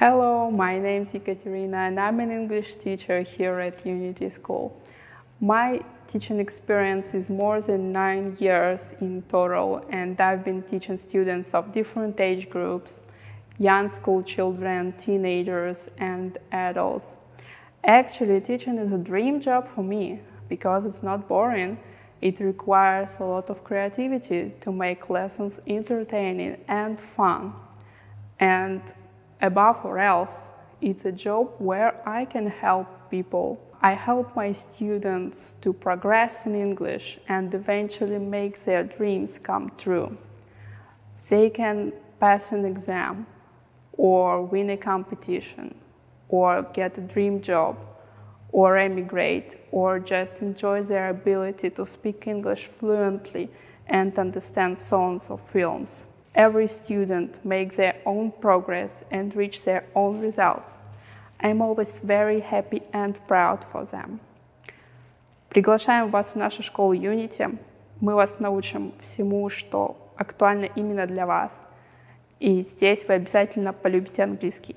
Hello, my name is Екатерина and I'm an English teacher here at UNITY School. My teaching experience is more than 9 years in total, and I've been teaching students of different age groups, young school children, teenagers, and adults. Actually, teaching is a dream job for me because it's not boring. It requires a lot of creativity to make lessons entertaining and fun. And above all else, it's a job where I can help people. I help my students to progress in English and eventually make their dreams come true. They can pass an exam, or win a competition, or get a dream job, or emigrate, or just enjoy their ability to speak English fluently and understand songs or films. Every student makes their own progress and reach their own results. I'm always very happy and proud for them. Приглашаем вас в нашу школу UNITY. Мы вас научим всему, что актуально именно для вас. И здесь вы обязательно полюбите английский.